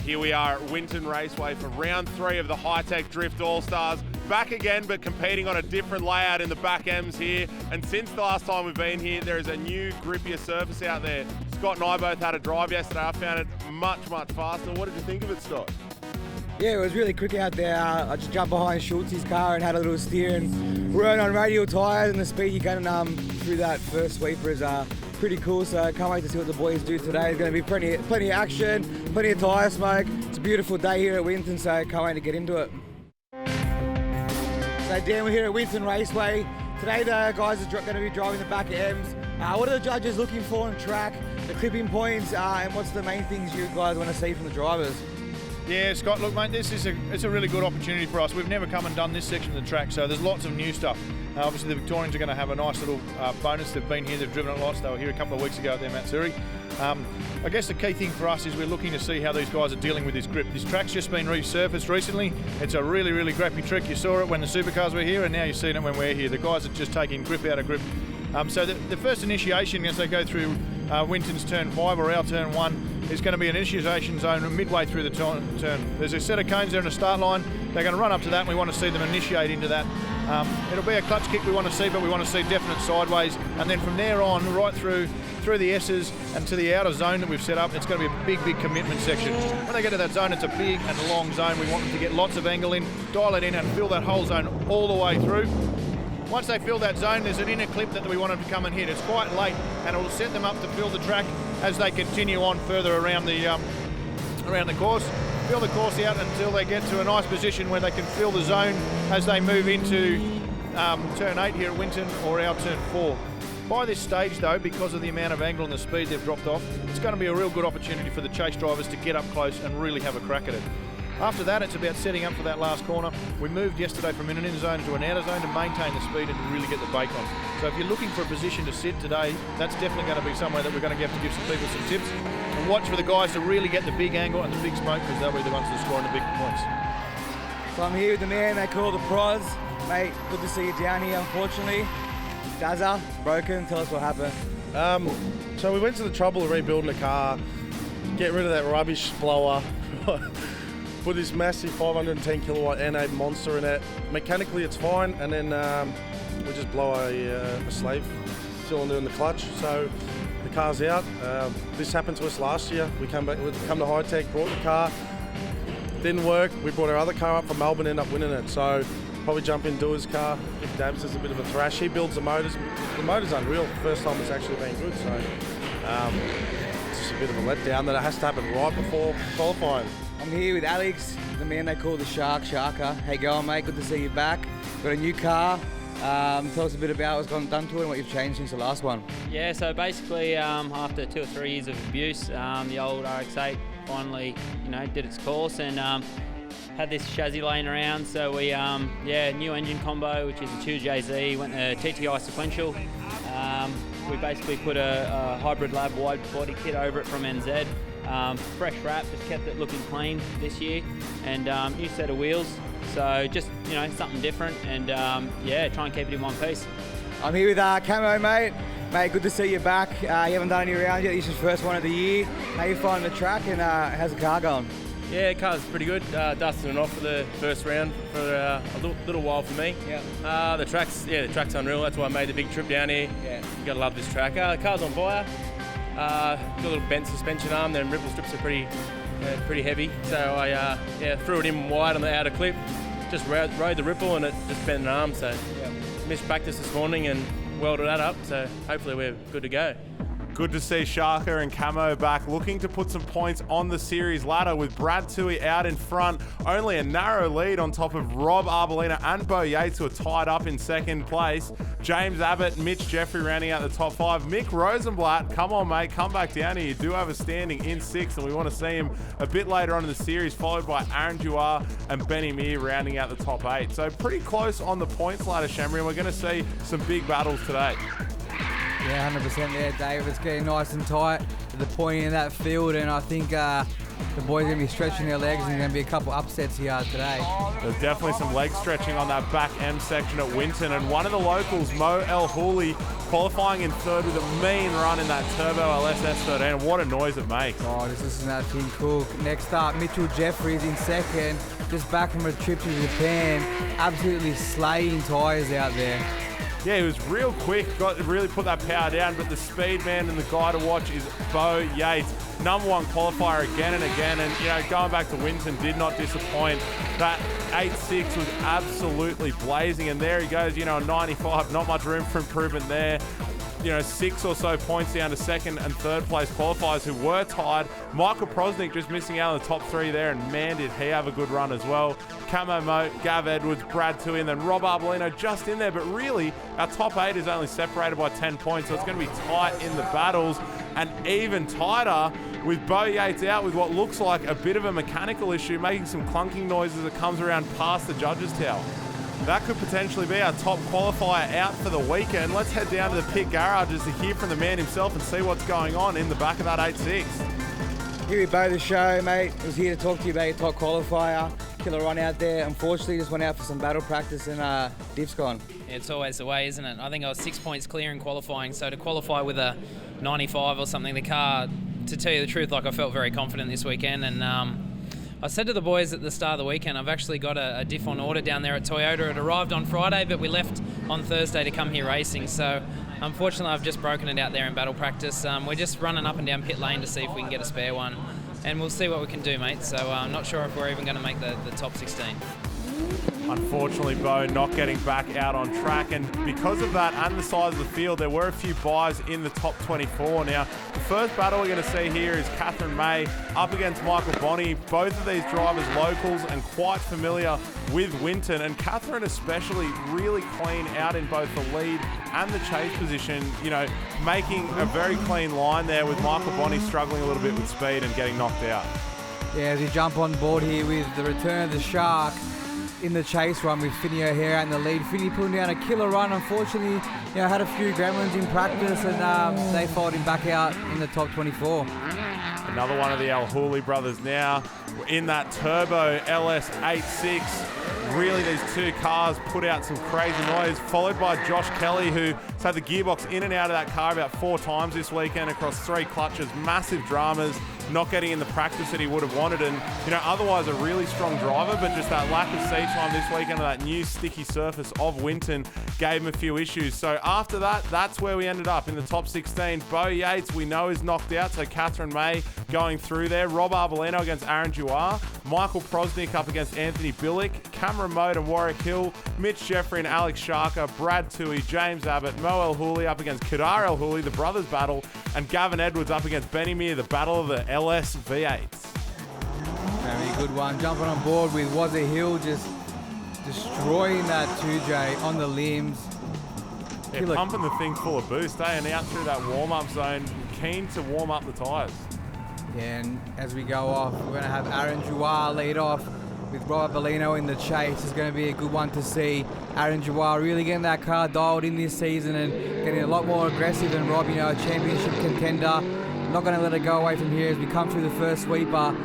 Here we are at Winton Raceway for round 3 of the Hi-Tec Drift All-Stars. Back again, but competing on a different layout in the back M's here. And since the last time we've been here, there is a new grippier surface out there. Scott and I both had a drive yesterday. I found it much, much faster. What did you think of it, Scott? Yeah, it was really quick out there. I just jumped behind Schultz's car and had a little steer and run on radial tyres, and the speed you get through that first sweeper is pretty cool. So I can't wait to see what the boys do today. There's going to be plenty of action, plenty of tyre smoke. It's a beautiful day here at Winton, so I can't wait to get into it. So Dan, we're here at Winton Raceway. Today the guys are going to be driving the back M's. What are the judges looking for on track, the clipping points, and what's the main things you guys want to see from the drivers? Yeah, Scott, look mate, it's a really good opportunity for us. We've never come and done this section of the track, so there's lots of new stuff. Obviously the Victorians are going to have a nice little bonus. They've been here, they've driven it lots. They were here a couple of weeks ago at their Matsuri. I guess the key thing for us is we're looking to see how these guys are dealing with this grip. This track's just been resurfaced recently. It's a really, really grappy trick. You saw it when the supercars were here, and now you're seeing it when we're here. The guys are just taking grip out of grip. So the first initiation as they go through Winton's turn 5 or our turn 1 is going to be an initiation zone midway through the turn. There's a set of cones there in the start line. They're going to run up to that, and we want to see them initiate into that. It'll be a clutch kick we want to see, but we want to see definite sideways. And then from there on, right through the S's and to the outer zone that we've set up, it's going to be a big, big commitment section. When they get to that zone, it's a big and long zone. We want them to get lots of angle in, dial it in, and fill that whole zone all the way through. Once they fill that zone, there's an inner clip that we want them to come and hit. It's quite late, and it will set them up to fill the track as they continue on further around the course. Fill the course out until they get to a nice position where they can fill the zone as they move into turn 8 here at Winton or our turn 4. By this stage though, because of the amount of angle and the speed they've dropped off, it's going to be a real good opportunity for the chase drivers to get up close and really have a crack at it. After that, it's about setting up for that last corner. We moved yesterday from an inner zone to an outer zone to maintain the speed and to really get the bake on. So if you're looking for a position to sit today, that's definitely going to be somewhere that we're going to have to give some people some tips. And watch for the guys to really get the big angle and the big smoke, because they'll be the ones that are scoring the big points. So I'm here with the man they call the Provis. Mate, good to see you down here, unfortunately. Dazza, broken, tell us what happened. So we went to the trouble of rebuilding the car, get rid of that rubbish blower, put this massive 510 kilowatt N8 monster in it. Mechanically it's fine, and then we just blow a slave cylinder in the clutch, so the car's out. This happened to us last year. We come to Hi-Tec, brought the car, didn't work. We brought our other car up from Melbourne, ended up winning it. So probably jump in Doer's car, give Dabs as a bit of a thrash. He builds the motors. The motor's unreal. First time it's actually been good, so it's just a bit of a letdown that it has to happen right before qualifying. I'm here with Alex, the man they call the Sharker. How you going, mate? Good to see you back. Got a new car. Tell us a bit about what's gone done to it and what you've changed since the last one. Yeah, so basically after 2 or 3 years of abuse, the old RX-8 finally, did its course and had this chassis laying around. So we, new engine combo, which is a 2JZ, went the TTI sequential. We basically put a hybrid lab wide body kit over it from NZ. Fresh wrap, just kept it looking clean this year, and new set of wheels. So just something different, and try and keep it in one piece. I'm here with Camo, mate. Mate, good to see you back. You haven't done any rounds yet. This is the first one of the year. How you finding the track, and how's the car going? Yeah, the car's pretty good. Dusting it off for the first round for a little while for me. Yeah. The track's unreal. That's why I made the big trip down here. Yeah. You gotta love this track. The car's on fire. Got a little bent suspension arm. Then ripple strips are pretty heavy. So I threw it in wide on the outer clip. Just rode the ripple and it just bent an arm. So missed practice this morning and welded that up. So hopefully we're good to go. Good to see Sharker and Camo back, looking to put some points on the series ladder with Brad Toohey out in front. Only a narrow lead on top of Rob Arellano and Bo Yates, who are tied up in second place. James Abbott, Mitch Jeffrey rounding out the top 5. Mick Rosenblatt, come on mate, come back down here. You do have a standing in 6th, and we want to see him a bit later on in the series, followed by Aaron Jawara and Benny Meir rounding out the top 8. So pretty close on the points ladder, Shamri, and we're going to see some big battles today. Yeah, 100% there, Dave. It's getting nice and tight at the point in that field, and I think the boys are going to be stretching their legs and there's going to be a couple upsets here today. There's definitely some leg stretching on that back M section at Winton, and one of the locals, Iholli, qualifying in third with a mean run in that Turbo LS S13. What a noise it makes. Oh, this is that Team Cook. Next up, Mitchell Jeffries in second, just back from a trip to Japan, absolutely slaying tyres out there. Yeah, he was real quick, really put that power down, but the speed man and the guy to watch is Bo Yates. Number one qualifier again and again, and going back to Winton did not disappoint. That 8.6 was absolutely blazing, and there he goes, a 95, not much room for improvement there. 6 or so points down to second and third place qualifiers who were tied. Michael Prosnick just missing out on the top 3 there, and man, did he have a good run as well. Camo Moat, Gav Edwards, Brad Tui, and then Rob Arellano just in there, but really our top 8 is only separated by 10 points, so it's going to be tight in the battles, and even tighter with Bo Yates out with what looks like a bit of a mechanical issue, making some clunking noises as it comes around past the judges' tower. That could potentially be our top qualifier out for the weekend. Let's head down to the pit garages to hear from the man himself and see what's going on in the back of that 8.6. Here we go, the show, mate. I was here to talk to you about your top qualifier. Killer run out there. Unfortunately, just went out for some battle practice and diff's gone. It's always the way, isn't it? I think I was 6 points clear in qualifying, so to qualify with a 95 or something, the car, to tell you the truth, I felt very confident this weekend, and I said to the boys at the start of the weekend, I've actually got a diff on order down there at Toyota. It arrived on Friday, but we left on Thursday to come here racing. So unfortunately, I've just broken it out there in battle practice. We're just running up and down pit lane to see if we can get a spare one. And we'll see what we can do, mate. So I'm not sure if we're even going to make the top 16. Unfortunately, Bo not getting back out on track, and because of that and the size of the field, there were a few buys in the top 24. Now, the first battle we're going to see here is Catherine May up against Michael Bonney. Both of these drivers locals and quite familiar with Winton, and Catherine especially really clean out in both the lead and the chase position, making a very clean line there with Michael Bonney struggling a little bit with speed and getting knocked out. Yeah, as we jump on board here with the return of the Shark in the chase run with Finney O'Hara in the lead. Finney pulling down a killer run. Unfortunately, had a few gremlins in practice, and they followed him back out in the top 24. Another one of the Iholli brothers now in that Turbo LS 8.6. Really, these two cars put out some crazy noise, followed by Josh Kelly, who's had the gearbox in and out of that car about 4 times this weekend across 3 clutches. Massive dramas, not getting in the practice that he would have wanted, and otherwise a really strong driver, but just that lack of seat time this weekend on that new sticky surface of Winton gave him a few issues. So after that, that's where we ended up in the top 16. Bo Yates, we know, is knocked out, so Catherine May going through there. Rob Arellano against Aaron Jawara. Michael Prosnick up against Anthony Bilick. Cameron Mode and Warwick Hill. Mitch Jeffrey and Alex Sharker. Brad Tui, James Abbott. Mo Iholli up against Kadar Iholli, the brothers battle. And Gavin Edwards up against Benny Meir, the battle of the LS V8s. Very good one. Jumping on board with Wazza Hill, just destroying that 2J on the limbs. Yeah, pumping the thing full of boost, and out through that warm-up zone, keen to warm up the tyres. Yeah, and as we go off, we're going to have Aaron Jawara lead off with Robert Bellino in the chase. It's going to be a good one to see. Aaron Jawara really getting that car dialed in this season and getting a lot more aggressive than Rob, a championship contender. Not going to let it go away from here as we come through the first sweeper.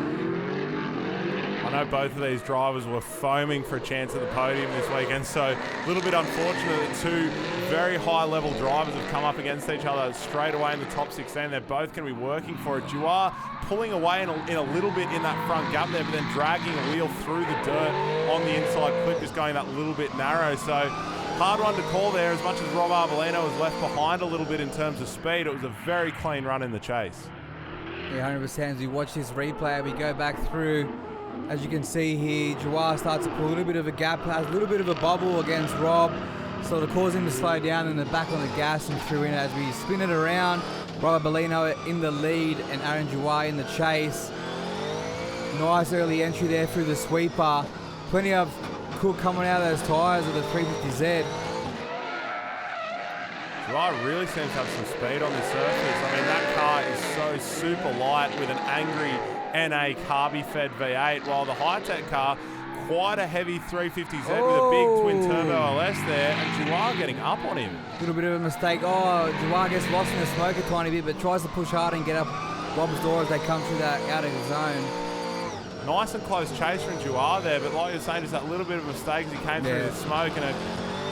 I know both of these drivers were foaming for a chance at the podium this weekend, so a little bit unfortunate that 2 very high-level drivers have come up against each other straight away in the top 16. They're both going to be working for it. Jawara pulling away in a little bit in that front gap there, but then dragging a wheel through the dirt on the inside clip, just going that little bit narrow. So hard one to call there. As much as Rob Arellano was left behind a little bit in terms of speed, it was a very clean run in the chase. Yeah, 100%. As we watch this replay, we go back through. As you can see here, Jawara starts to pull a little bit of a gap, has a little bit of a bubble against Rob, sort of caused him to slow down and then back on the gas and threw in as we spin it around. Robert Bellino in the lead and Aaron Jawara in the chase. Nice early entry there through the sweeper. Plenty of cool coming out of those tyres of the 350Z. Jawara really seems to have some speed on this surface. I mean, that car is so super light with an angry NA carby-fed V8, while the Hi-Tec car, quite a heavy 350Z with a big twin-turbo LS there, and Jawara getting up on him. A little bit of a mistake. Jawara gets lost in the smoke a tiny bit, but tries to push hard and get up Rob's door as they come through that outer zone. Nice and close chaser in Jawara there, but like you're saying, just that little bit of mistake as he came through the smoke and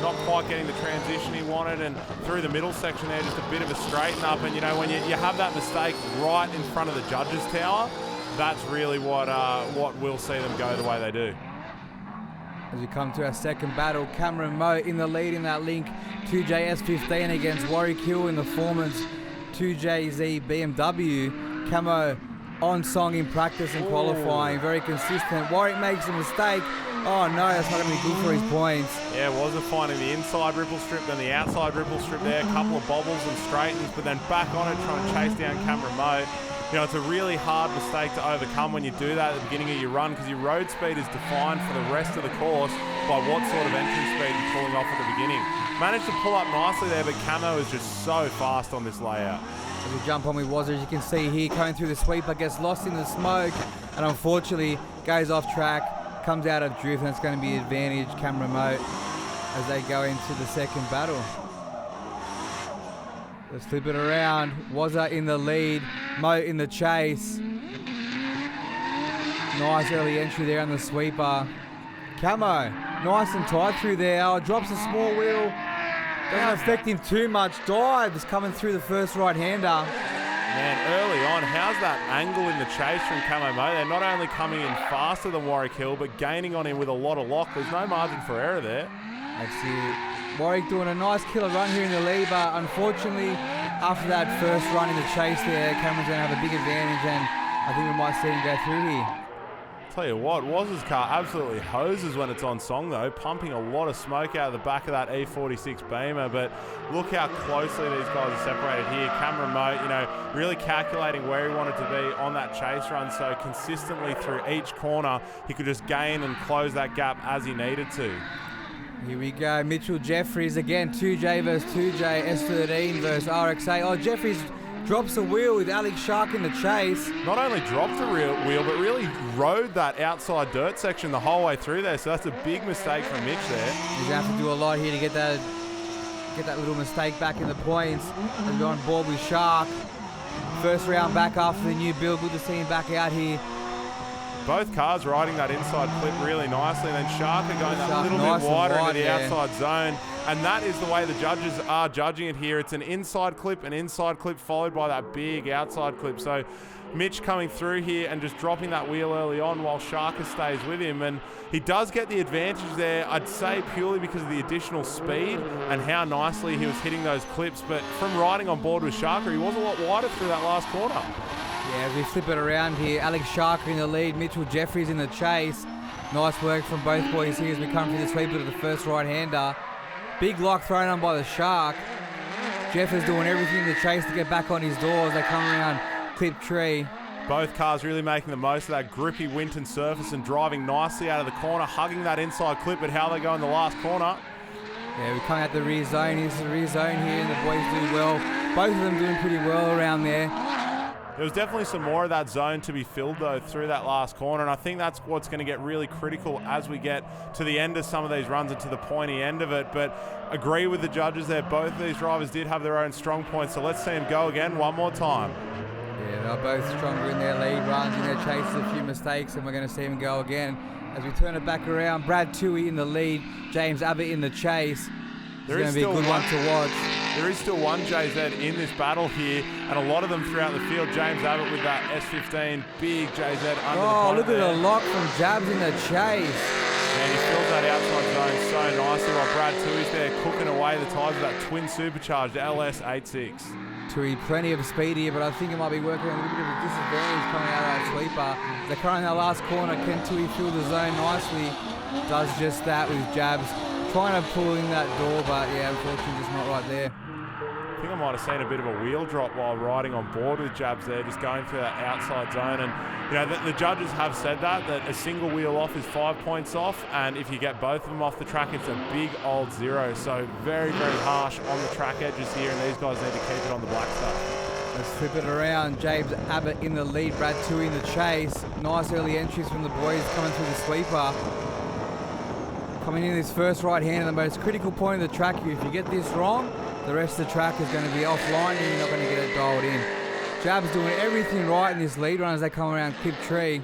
not quite getting the transition he wanted, and through the middle section there, just a bit of a straighten up. And you know, when you have that mistake right in front of the judges' tower, that's really what will see them go the way they do. As we come to our second battle, Cameron Moe in the lead in that link 2J S15 against Warwick Hill in the Foreman's 2JZ BMW. Camo on song in practice and qualifying, very consistent. Warwick makes a mistake. Oh no, that's not going to be good for his points. Yeah, wasn't finding the inside ripple strip, then the outside ripple strip there, a couple of bobbles and straightens, but then back on it trying to chase down Cameron Moe. You know, it's a really hard mistake to overcome when you do that at the beginning of your run, because your road speed is defined for the rest of the course by what sort of entrance speed you're pulling off at the beginning. Managed to pull up nicely there, but Camo is just so fast on this layout. As we jump on with Wazza, as you can see here, coming through the sweeper, gets lost in the smoke, and unfortunately goes off track, comes out of drift, and it's going to be advantage Cameron Moe as they go into the second battle. Let's flip it around. Wazza in the lead, Moe in the chase. Nice early entry there on the sweeper. Camo, nice and tight through there. Oh, drops a small wheel. Doesn't affect him too much. Dives coming through the first right-hander. Man, early on, how's that angle in the chase from Camo Moe? They're not only coming in faster than Warwick Hill, but gaining on him with a lot of lock. There's no margin for error there. That's it. Warwick doing a nice killer run here in the lead, but unfortunately, after that first run in the chase there, Cameron's going to have a big advantage, and I think we might see him go through here. Tell you what, Waz's car absolutely hoses when it's on song though, pumping a lot of smoke out of the back of that E46 Beamer, but look how closely these guys are separated here. Cameron Moe, you know, really calculating where he wanted to be on that chase run, so consistently through each corner, he could just gain and close that gap as he needed to. Here we go, Mitchell Jeffries again, 2J versus 2J, S13 versus RX8. Oh, Jeffries drops a wheel with Alex Shark in the chase. Not only dropped the wheel, but really rode that outside dirt section the whole way through there, so that's a big mistake from Mitch there. He's going to have to do a lot here to get that little mistake back in the points and go on board with Shark. First round back after the new build, good to see him back out here. Both cars riding that inside clip really nicely, and then Shark are going that little nice bit wider into the yeah. outside zone, and that is the way the judges are judging it here. It's an inside clip followed by that big outside clip. So Mitch coming through here and just dropping that wheel early on while Sharker stays with him, and he does get the advantage there, I'd say purely because of the additional speed and how nicely he was hitting those clips, but from riding on board with Sharker, he was a lot wider through that last corner. Yeah, as we flip it around here, Alex Sharker in the lead, Mitchell Jeffries in the chase. Nice work from both boys here as we come through the sweeper to the first right-hander. Big lock thrown on by the Shark. Jeff is doing everything in the chase to get back on his doors. They come around clip tree. Both cars really making the most of that grippy Winton surface and driving nicely out of the corner, hugging that inside clip, but how they go in the last corner. Yeah, we come out the rear zone. Here's the rear zone here, and the boys do well. Both of them doing pretty well around there. There was definitely some more of that zone to be filled, though, through that last corner, and I think that's what's going to get really critical as we get to the end of some of these runs and to the pointy end of it. But agree with the judges there. Both of these drivers did have their own strong points, so let's see them go again one more time. Yeah, they're both stronger in their lead runs, in their chases, a few mistakes, and we're going to see them go again. As we turn it back around, Brad Toohey in the lead, James Abbott in the chase. It's going to be a good one to watch. There is still one JZ in this battle here, and a lot of them throughout the field. James Abbott with that S15, big JZ under the bonnet. Oh, look at the lock from Jabs in the chase. And he fills that outside zone so nicely while Brad Toohey's there cooking away the tyres of that twin supercharged LS86. Toohey, plenty of speed here, but I think it might be working on a little bit of a disadvantage coming out of that sweeper. They're currently in that last corner. Can Toohey fill the zone nicely? Does just that with Jabs. Trying to pull in that door, but yeah, unfortunately just not right there. I think I might have seen a bit of a wheel drop while riding on board with Jabs there, just going through that outside zone. And you know, the judges have said that a single wheel off is 5 points off, and if you get both of them off the track, it's a big old 0. So very, very harsh on the track edges here, and these guys need to keep it on the black stuff. Let's flip it around. James Abbott in the lead, Brad Toohey in the chase. Nice early entries from the boys coming through the sweeper. Coming in this first right-hander, the most critical point of the track here. If you get this wrong, the rest of the track is going to be offline and you're not going to get it dialed in. Jab's doing everything right in this lead run as they come around Clip Tree.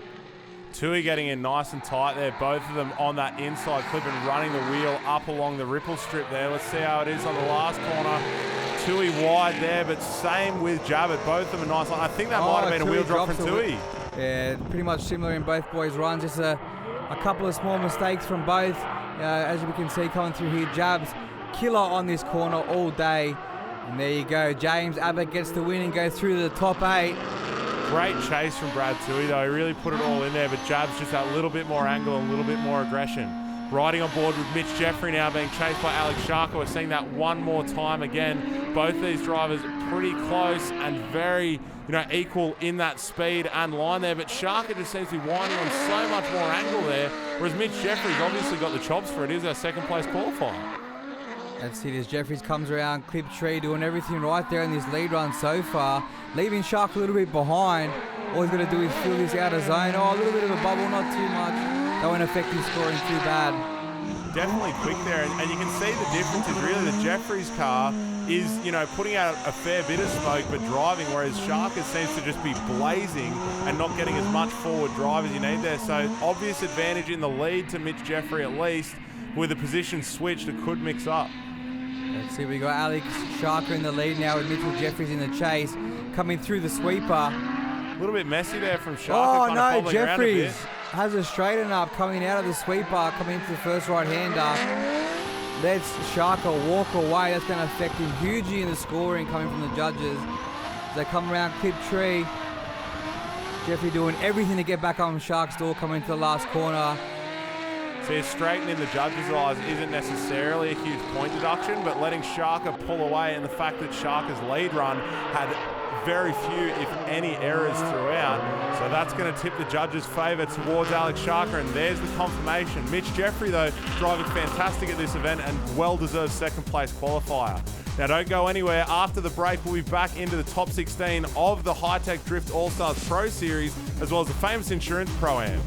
Tui getting in nice and tight there, both of them on that inside clip and running the wheel up along the ripple strip there. Let's see how it is on the last corner. Tui wide there, but same with Abbott. Both of them are nice. I think that might have been a wheel drop from Tui. Yeah, pretty much similar in both boys' runs. Just a couple of small mistakes from both. As we can see coming through here, Jab's killer on this corner all day. And there you go. James Abbott gets the win and goes through to the top 8. Great chase from Brad Tui though. He really put it all in there, but Jab's just that little bit more angle and a little bit more aggression. Riding on board with Mitch Jeffrey now being chased by Alex Sharker. We're seeing that one more time again. Both these drivers pretty close and very, equal in that speed and line there, but Sharker just seems to be winding on so much more angle there, whereas Mitch Jeffrey's obviously got the chops for it. He's our second place qualifier. That's it as Jeffries comes around Clip Tree doing everything right there in this lead run so far, leaving Shark a little bit behind. All he's got to do is fill this out of zone. A little bit of a bubble, not too much. That won't affect his scoring too bad. Definitely quick there, and you can see the difference is really the Jeffries car is, putting out a fair bit of smoke but driving, whereas Sharker seems to just be blazing and not getting as much forward drive as you need there. So obvious advantage in the lead to Mitch Jeffrey at least. With the position switched, it could mix up. Let's see, we got Alex Sharker in the lead now with Mitchell Jeffries in the chase, coming through the sweeper. A little bit messy there from Sharker. Oh no, Jeffries has a straighten up coming out of the sweeper, coming into the first right-hander. Lets Sharker walk away. That's going to affect him hugely in the scoring coming from the judges. As they come around Clip Tree. Jeffrey doing everything to get back on Shark's door coming into the last corner. See, straightening the judges' eyes isn't necessarily a huge point deduction, but letting Sharker pull away and the fact that Sharker's lead run had very few, if any, errors throughout. So that's going to tip the judges' favour towards Alex Sharker, and there's the confirmation. Mitch Jeffrey, though, driving fantastic at this event and well-deserved second-place qualifier. Now, don't go anywhere. After the break, we'll be back into the top 16 of the Hi-Tec Drift Allstars Pro Series, as well as the famous Insurance Pro-Am.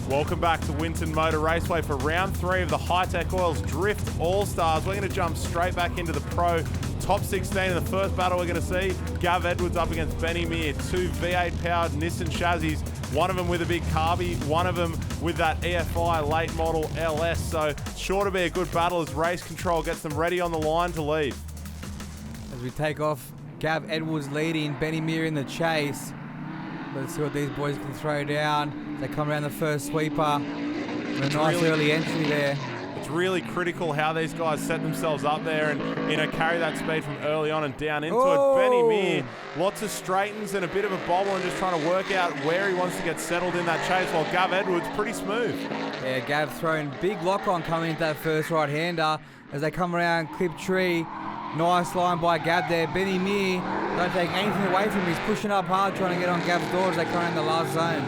Welcome back to Winton Motor Raceway for round 3 of the Hi-Tec Oils Drift All-Stars. We're going to jump straight back into the Pro top 16. In the first battle we're going to see Gav Edwards up against Benny Meir. 2 V8-powered Nissan chassis. One of them with a big carby, one of them with that EFI late model LS. So sure to be a good battle as race control gets them ready on the line to lead. As we take off, Gav Edwards leading, Benny Meir in the chase. Let's see what these boys can throw down. They come around the first sweeper. A nice early entry there. It's really critical how these guys set themselves up there and carry that speed from early on and down into it. Benny Meir, lots of straightens and a bit of a bobble and just trying to work out where he wants to get settled in that chase, while Gav Edwards pretty smooth. Yeah, Gav throwing big lock on coming into that first right-hander as they come around Clip Tree. Nice line by Gav there. Benny Meir, don't take anything away from him. He's pushing up hard trying to get on Gav's door as they come around the last zone.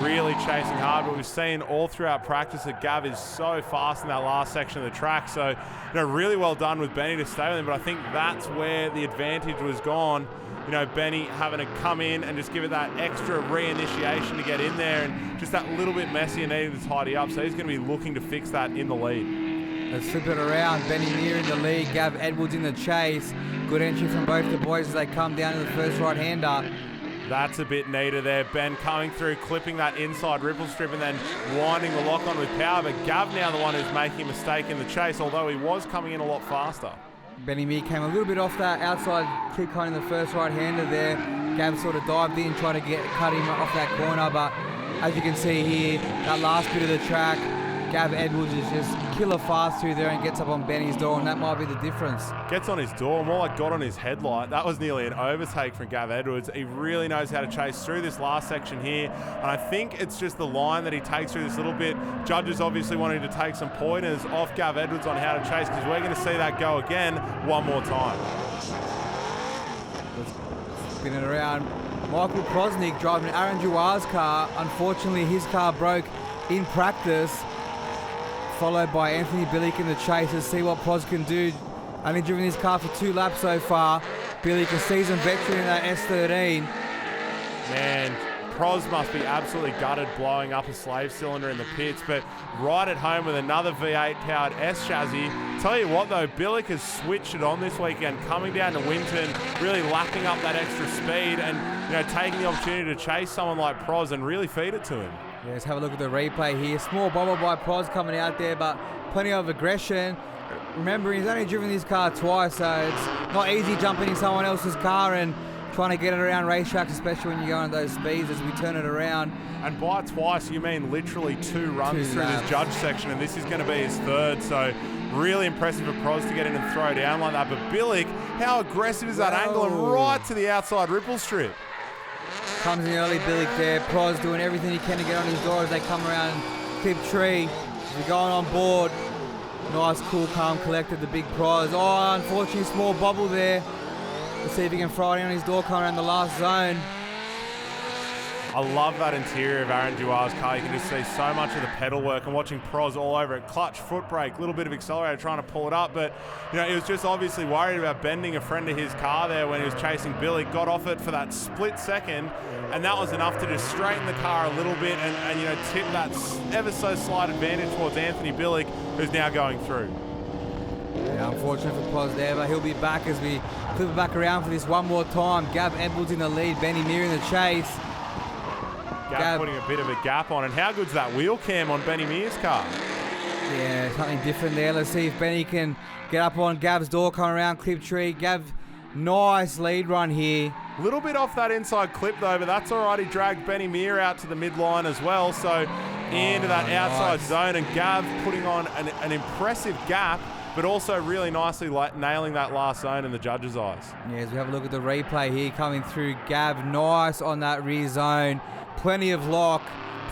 Really chasing hard, but we've seen all throughout practice that Gav is so fast in that last section of the track. So, really well done with Benny to stay with him, but I think that's where the advantage was gone. Benny having to come in and just give it that extra reinitiation to get in there, and just that little bit messy and needing to tidy up. So he's going to be looking to fix that in the lead. Let's flip it around. Benny Meir in the lead, Gav Edwards in the chase. Good entry from both the boys as they come down to the first right-hander. That's a bit neater there. Ben coming through, clipping that inside ripple strip and then winding the lock on with power. But Gav now the one who's making a mistake in the chase, although he was coming in a lot faster. Benny Meir came a little bit off that outside kick on in the first right-hander there. Gav sort of dived in, trying to cut him off that corner. But as you can see here, that last bit of the track, Gav Edwards is just killer fast through there and gets up on Benny's door, and that might be the difference. Gets on his door, more like got on his headlight. That was nearly an overtake from Gav Edwards. He really knows how to chase through this last section here, and I think it's just the line that he takes through this little bit. Judges obviously wanting to take some pointers off Gav Edwards on how to chase, because we're going to see that go again one more time. Let's spin it around. Michael Prosnick driving Aaron Jawara's car. Unfortunately, his car broke in practice. Followed by Anthony Bilick in the chase. Let's see what Pros can do. Only driven this car for 2 laps so far. Bilick, a seasoned veteran in that S13. Man, Pros must be absolutely gutted blowing up a slave cylinder in the pits, but right at home with another V8 powered S chassis. Tell you what though, Bilick has switched it on this weekend, coming down to Winton, really lapping up that extra speed and taking the opportunity to chase someone like Pros and really feed it to him. Yeah, let's have a look at the replay here. Small bobble by Pros coming out there, but plenty of aggression. Remember, he's only driven this car twice, so it's not easy jumping in someone else's car and trying to get it around racetracks, especially when you go on those speeds as we turn it around. And by twice, you mean literally 2 runs through this judge section, and this is going to be his 3rd, so really impressive for Pros to get in and throw down like that. But Bilick, how aggressive is that angle, and right to the outside ripple strip. Comes in early, Bilick there. Pros doing everything he can to get on his door as they come around Clip Tree. They're going on board. Nice, cool, calm, collected, the big Pros. Oh, unfortunately, small bobble there. Let's see if he can throw it in on his door coming around the last zone. I love that interior of Aaron Jawara's car. You can just see so much of the pedal work and watching Pros all over it. Clutch, foot brake, little bit of accelerator trying to pull it up, but he was just obviously worried about bending a friend of his car there when he was chasing Bilick. Got off it for that split second, and that was enough to just straighten the car a little bit and tip that ever so slight advantage towards Anthony Bilick, who's now going through. Yeah, unfortunate for Pros there, but he'll be back as we flip it back around for this one more time. Gav Edwards in the lead, Benny Meir in the chase. Gav putting a bit of a gap on, and how good's that wheel cam on Benny Meir's car? Yeah, something different there. Let's see if Benny can get up on Gav's door, come around Clip Tree. Gav, nice lead run here. A little bit off that inside clip though, but that's all right. He dragged Benny Meir out to the midline as well, so into that outside zone, and Gav putting on an impressive gap, but also really nicely nailing that last zone in the judges' eyes. Yeah, as we have a look at the replay here, coming through Gav, nice on that rear zone. Plenty of lock,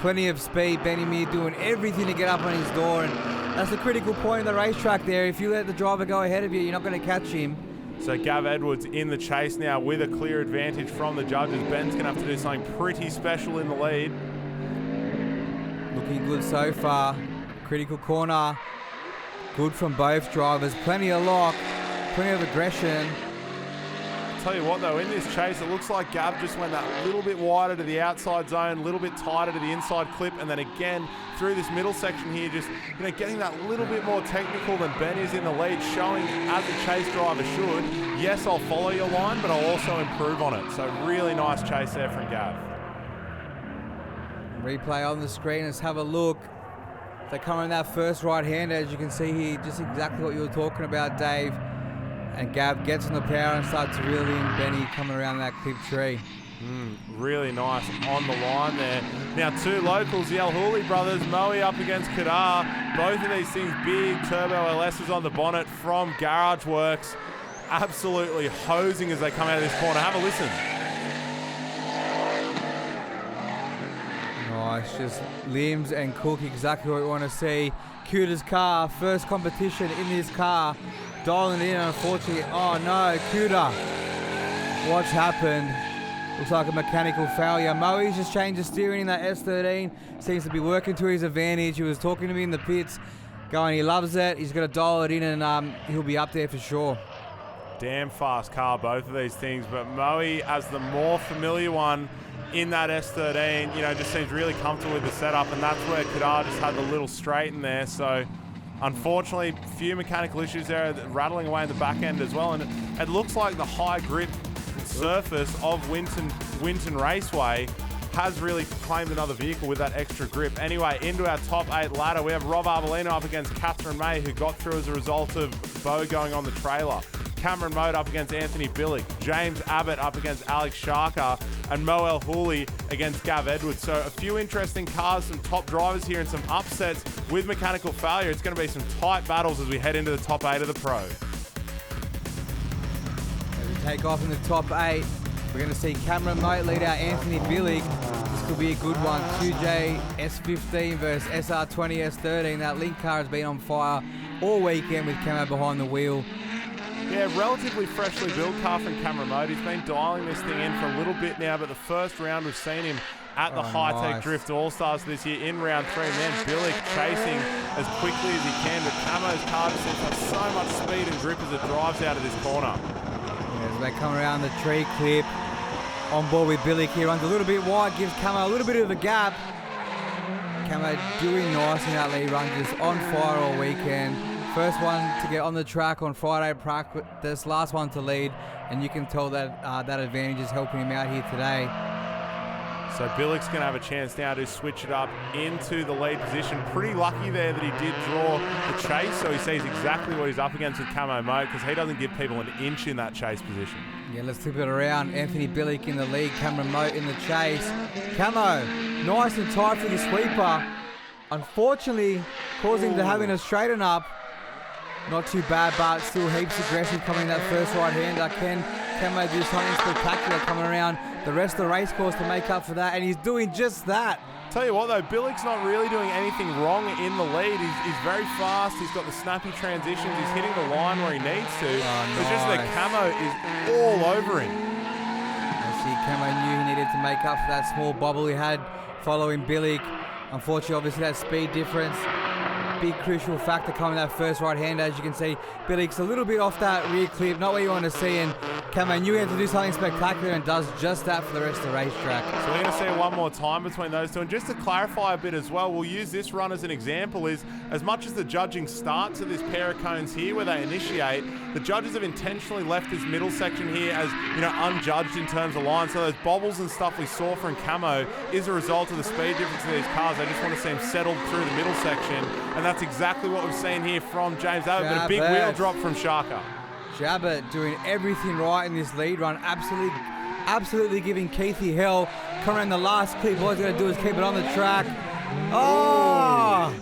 plenty of speed. Benny Meir doing everything to get up on his door, and that's the critical point of the racetrack there. If you let the driver go ahead of you, you're not going to catch him. So Gav Edwards in the chase now with a clear advantage from the judges. Ben's going to have to do something pretty special in the lead. Looking good so far. Critical corner. Good from both drivers. Plenty of lock, plenty of aggression. Tell you what though, in this chase it looks like Gav just went that little bit wider to the outside zone, a little bit tighter to the inside clip, and then again through this middle section here, just getting that little bit more technical than Ben is in the lead, showing as a chase driver should, yes, I'll follow your line, but I'll also improve on it. So really nice chase there from Gav. Replay on the screen, let's have a look. They come in that first right-hander, as you can see here, just exactly what you were talking about, Dave. And Gav gets on the power and starts to reel in Benny coming around that Clip Tree. Really nice on the line there. Now 2 locals, the Iholli brothers, Moe up against Kadar. Both of these things big turbo LSs on the bonnet from Garage Works. Absolutely hosing as they come out of this corner. Have a listen. Nice, just limbs and Cook, exactly what we want to see. Kuda's car, first competition in this car. Dialing in, unfortunately. Oh no, Kuda. What's happened? Looks like a mechanical failure. Moe's just changed the steering in that S13. Seems to be working to his advantage. He was talking to me in the pits, going he loves it. He's going to dial it in and he'll be up there for sure. Damn fast car, both of these things. But Moe, as the more familiar one in that S13, just seems really comfortable with the setup. And that's where Kadar just had the little straighten there. So unfortunately, few mechanical issues there, rattling away in the back end as well. And it looks like the high grip surface of Winton Raceway has really claimed another vehicle with that extra grip. Anyway, into our top 8 ladder, we have Rob Arellano up against Catherine May, who got through as a result of Bo going on the trailer. Cameron Mode up against Anthony Bilick. James Abbott up against Alex Sharker. And Mo Iholli against Gav Edwards. So a few interesting cars, some top drivers here and some upsets with mechanical failure. It's going to be some tight battles as we head into the top 8 of the Pro. As we take off in the top 8, we're going to see Cameron Mote lead out Anthony Bilick. This could be a good one. QJ S15 versus SR20 S13. That Link car has been on fire all weekend with Camo behind the wheel. Yeah, relatively freshly built car from Cameron Mode. He's been dialing this thing in for a little bit now, but the first round we've seen him at the Hi-Tec Drift Allstars this year in round 3. Man, Bilick chasing as quickly as he can, but Camo's car just seems to have so much speed and grip as it drives out of this corner. Yeah, as they come around the tree clip, on board with Bilick here, runs a little bit wide, gives Camo a little bit of a gap. Camo doing nice in that lead run, just on fire all weekend. First one to get on the track on Friday practice, last one to lead, and you can tell that that advantage is helping him out here today. So Bilick's going to have a chance now to switch it up into the lead position. Pretty lucky there that he did draw the chase, so he sees exactly what he's up against with Camo Moat, because he doesn't give people an inch in that chase position. Yeah, let's flip it around. Anthony Bilick in the lead, Cameron Moat in the chase. Camo, nice and tight for the sweeper. Unfortunately, causing him to having a straighten up. Not too bad, but still heaps aggressive coming in that first right-hander. Can Camo do something spectacular coming around the rest of the race course to make up for that? And he's doing just that. Tell you what though, Bilick's not really doing anything wrong in the lead. He's very fast. He's got the snappy transitions. He's hitting the line where he needs to. It's just that Camo is all over him. I see Camo knew he needed to make up for that small bubble he had following Bilick. Unfortunately, obviously that speed difference, big crucial factor coming that first right hand. As you can see, Bilick's a little bit off that rear clip, not what you want to see, and Camo knew he had to do something spectacular and does just that for the rest of the racetrack. So we're going to see one more time between those two. And just to clarify a bit as well, we'll use this run as an example, is as much as the judging starts at this pair of cones here where they initiate, the judges have intentionally left this middle section here as, you know, unjudged in terms of line. So those bobbles and stuff we saw from Camo is a result of the speed difference of these cars. They just want to see him settled through the middle section. And that's exactly what we've seen here from James Abbott, but a big wheel drop from Shaka. Abbott doing everything right in this lead run, absolutely giving Keithy hell. Coming around the last clip, all he's going to do is keep it on the track. Oh!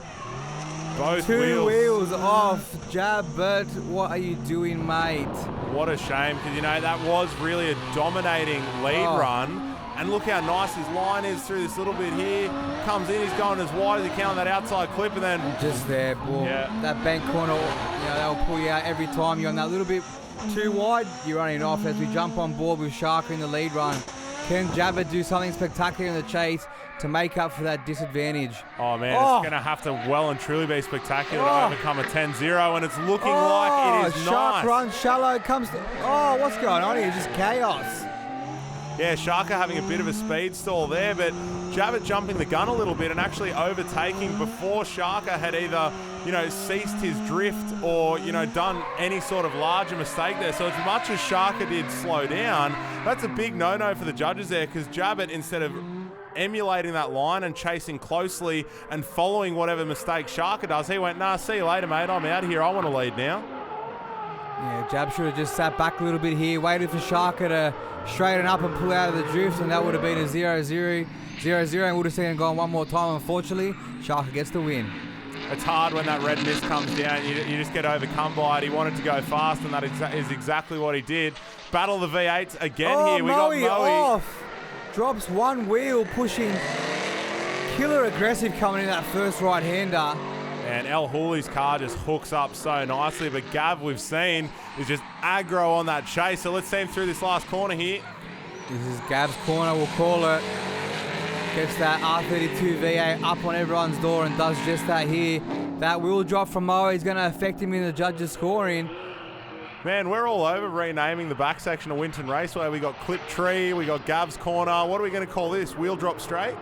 Both Two wheels off. Abbott, what are you doing, mate? What a shame, because, you know, that was really a dominating lead run. And look how nice his line is through this little bit here. Comes in, he's going as wide as he can on that outside clip, and then just there, boy. Yeah. That bank corner, you know, they'll pull you out every time. You're on that little bit too wide, you're running off. As we jump on board with Shaka in the lead run, can Abbott do something spectacular in the chase to make up for that disadvantage? Oh man, it's going to have to well and truly be spectacular to overcome a 10-0, and it's looking like it is Shark nice. Run shallow comes to, what's going on here? Just chaos. Yeah, Shaka having a bit of a speed stall there, but Abbott jumping the gun a little bit and actually overtaking before Shaka had either, you know, ceased his drift or, you know, done any sort of larger mistake there. So as much as Shaka did slow down, that's a big no-no for the judges there, because Abbott, instead of emulating that line and chasing closely and following whatever mistake Shaka does, he went, nah, see you later, mate. I'm out of here. I want to lead now. Yeah, Jab should have just sat back a little bit here, waited for Shaka to straighten up and pull out of the drift, and that would have been a 0-0, and would have seen him going one more time. Unfortunately, Shaka gets the win. It's hard when that red mist comes down. You just get overcome by it. He wanted to go fast, and that is exactly what he did. Battle of the V8s again here. We got Moe off. Drops one wheel, pushing killer aggressive coming in that first right-hander. And Iholli's car just hooks up so nicely, but Gav, we've seen, is just aggro on that chase. So let's see him through this last corner here. This is Gav's corner, we'll call it. Gets that R32 V8 up on everyone's door and does just that here. That wheel drop from Moe is going to affect him in the judges' scoring. Man, we're all over renaming the back section of Winton Raceway. We got Clip Tree, we got Gav's corner. What are we going to call this? Wheel drop straight?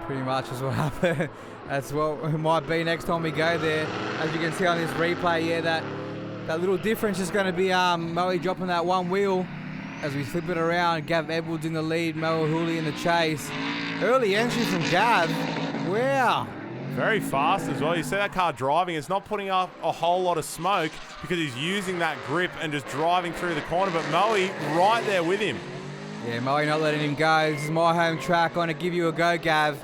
Pretty much is what happened. That's what it might be next time we go there. As you can see on this replay, yeah, that little difference is going to be Moe dropping that one wheel as we flip it around. Gav Edwards in the lead, Moe Iholli in the chase. Early entry from Gav. Wow. Very fast as well. You see that car driving. It's not putting up a whole lot of smoke because he's using that grip and just driving through the corner. But Moe right there with him. Yeah, Moe not letting him go. This is my home track. Going to give you a go, Gav.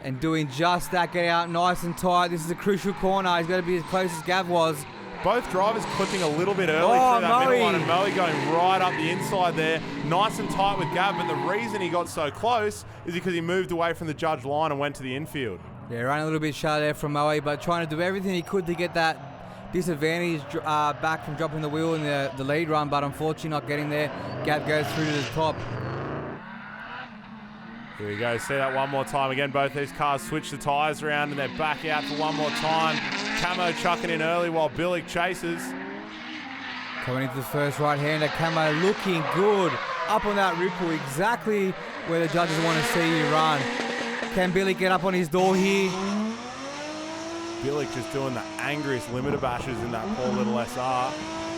And doing just that, getting out nice and tight. This is a crucial corner. He's got to be as close as Gav was. Both drivers clipping a little bit early through that middle one, and Moe going right up the inside there, nice and tight with Gav. But the reason he got so close is because he moved away from the judge line and went to the infield. Yeah, running a little bit shallow there from Moe, but trying to do everything he could to get that disadvantage back from dropping the wheel in the lead run, but unfortunately not getting there. Gav goes through to the top. Here we go, see that one more time. Again, both these cars switch the tyres around and they're back out for one more time. Camo chucking in early while Bilick chases. Coming into the first right-hander, Camo looking good. Up on that ripple, exactly where the judges want to see you run. Can Bilick get up on his door here? Bilick just doing the angriest limiter bashes in that poor little SR.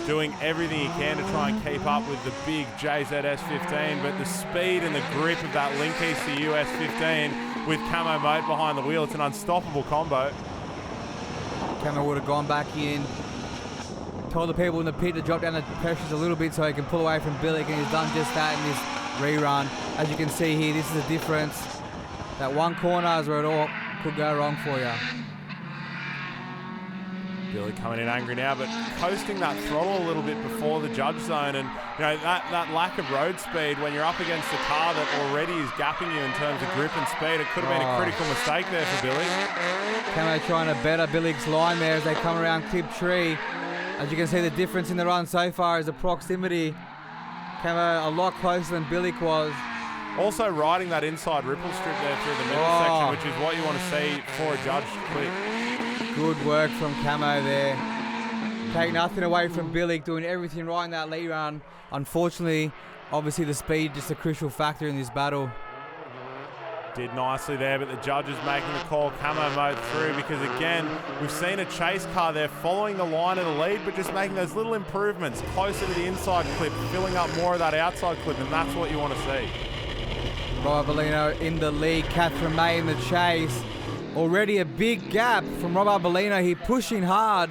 Doing everything he can to try and keep up with the big JZS 15, but the speed and the grip of that Link ECU S15 with Camo Moat behind the wheel, it's an unstoppable combo. Camo would have gone back in, told the people in the pit to drop down the pressures a little bit so he can pull away from Bilick, and he's done just that in this rerun. As you can see here, this is the difference. That one corner is where it all could go wrong for you. Bilick coming in angry now, but coasting that throttle a little bit before the judge zone, and you know that lack of road speed when you're up against a car that already is gapping you in terms of grip and speed, it could have been a critical mistake there for Bilick. Camo trying to better Bilick's line there as they come around Clip Tree. As you can see, the difference in the run so far is the proximity. Camo a lot closer than Bilick was. Also riding that inside ripple strip there through the middle section, which is what you want to see for a judge quick. Good work from Camo there. Take nothing away from Bilick, doing everything right in that lead run. Unfortunately, obviously the speed just a crucial factor in this battle. Did nicely there, but the judges making the call, Camo Moat through, because again, we've seen a chase car there following the line of the lead, but just making those little improvements closer to the inside clip, filling up more of that outside clip, and that's what you want to see. Rob Arellano in the lead, Catherine May in the chase. Already a big gap from Rob Arellano. He pushing hard.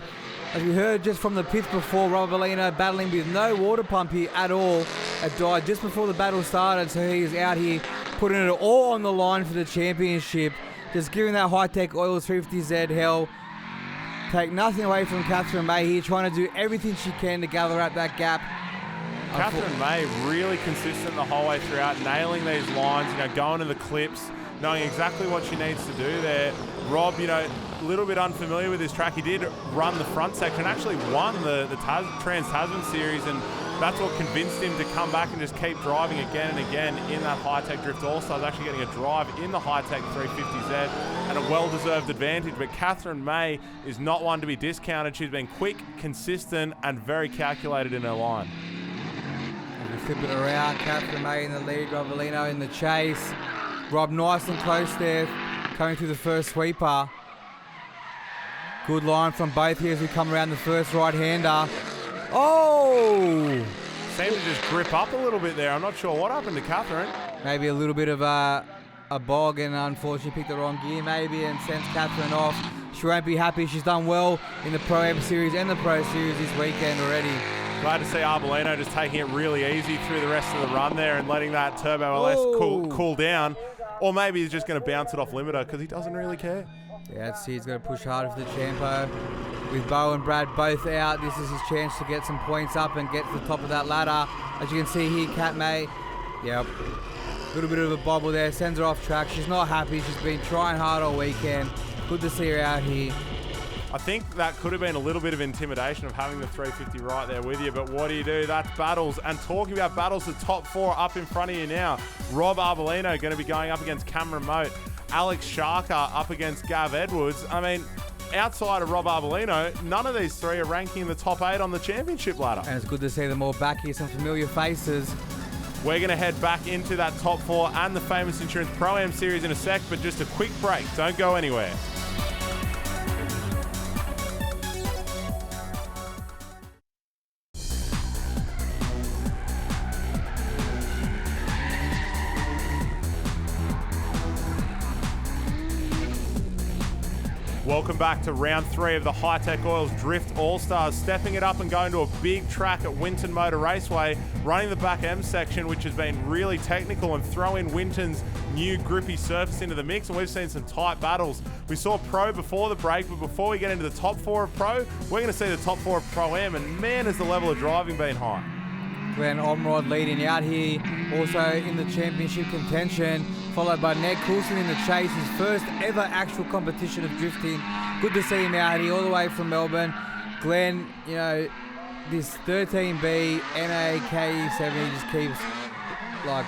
As we heard just from the pits before, Rob Arellano battling with no water pump here at all. It died just before the battle started, so he's out here putting it all on the line for the championship. Just giving that Hi-Tec Oils 350Z hell. Take nothing away from Catherine May here, trying to do everything she can to gather up that gap. Catherine May really consistent the whole way throughout, nailing these lines, you know, going to the clips, knowing exactly what she needs to do there. Rob, you know, a little bit unfamiliar with this track. He did run the front section, actually won the Trans-Tasman Series, and that's what convinced him to come back and just keep driving again and again in that Hi-Tec Drift Allstars, actually getting a drive in the Hi-Tec 350Z and a well-deserved advantage. But Catherine May is not one to be discounted. She's been quick, consistent, and very calculated in her line. We flip it around, Catherine May in the lead, Rob Arellano in the chase. Rob nice and close there, coming through the first sweeper. Good line from both here as we come around the first right-hander. Oh! Seemed to just grip up a little bit there. I'm not sure what happened to Catherine. Maybe a little bit of a bog, and unfortunately picked the wrong gear maybe and sends Catherine off. She won't be happy. She's done well in the Pro-Am Series and the Pro Series this weekend already. Glad to see Arellano just taking it really easy through the rest of the run there and letting that Turbo LS cool down. Or maybe he's just going to bounce it off limiter because he doesn't really care. Yeah, let's see. He's going to push harder for the Champo. With Bo and Brad both out, this is his chance to get some points up and get to the top of that ladder. As you can see here, Cat May, yep, a little bit of a bobble there, sends her off track. She's not happy. She's been trying hard all weekend. Good to see her out here. I think that could have been a little bit of intimidation of having the 350 right there with you, but what do? That's battles. And talking about battles, the top four up in front of you now. Rob Arellano going to be going up against Cameron Moat. Alex Sharker up against Gav Edwards. I mean, outside of Rob Arellano, none of these three are ranking in the top 8 on the championship ladder. And it's good to see them all back here, some familiar faces. We're going to head back into that top 4 and the Famous Insurance Pro-Am Series in a sec, but just a quick break. Don't go anywhere. Welcome back to round 3 of the Hi-Tec Oils Drift All-Stars, stepping it up and going to a big track at Winton Motor Raceway, running the back M section, which has been really technical, and throw in Winton's new grippy surface into the mix, and we've seen some tight battles. We saw Pro before the break, but before we get into the top 4 of Pro, we're going to see the top 4 of Pro-Am, and man, has the level of driving been high. Glenn Omrod leading out here, also in the championship contention, followed by Ned Coulson in the chase, his first ever actual competition of drifting. Good to see him out here all the way from Melbourne. Glenn, you know, this 13B NAK70 just keeps like